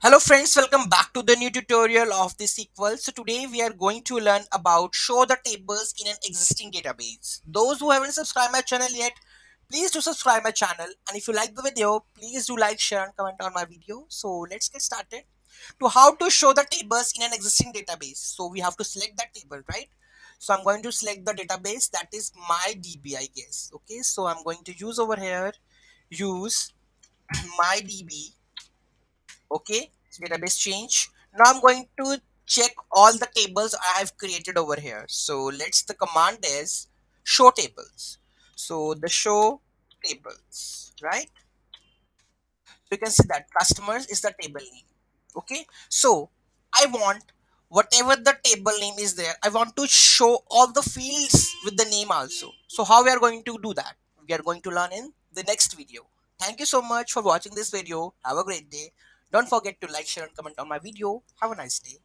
Hello friends, welcome back to the new tutorial of the SQL. So today we are going to learn about show the tables in an existing database. Those who haven't subscribed my channel yet, please do subscribe my channel. And if you like the video, please do like, share and comment on my video. So let's get started. To how to show the tables in an existing database. So we have to select that table, right? So I'm going to select the database that is MyDB, I guess. Okay, so I'm going to use over here, use MyDB. Okay, database change. Now I'm going to check all the tables I have created over here. So let's the command is show tables. So the show tables, right? So you can see that customers is the table name. Okay, so I want whatever the table name is there, I want to show all the fields with the name also. So how we are going to do that, we are going to learn in the next video. Thank you so much for watching this video. Have a great day. Don't forget to like, share and comment on my video. Have a nice day.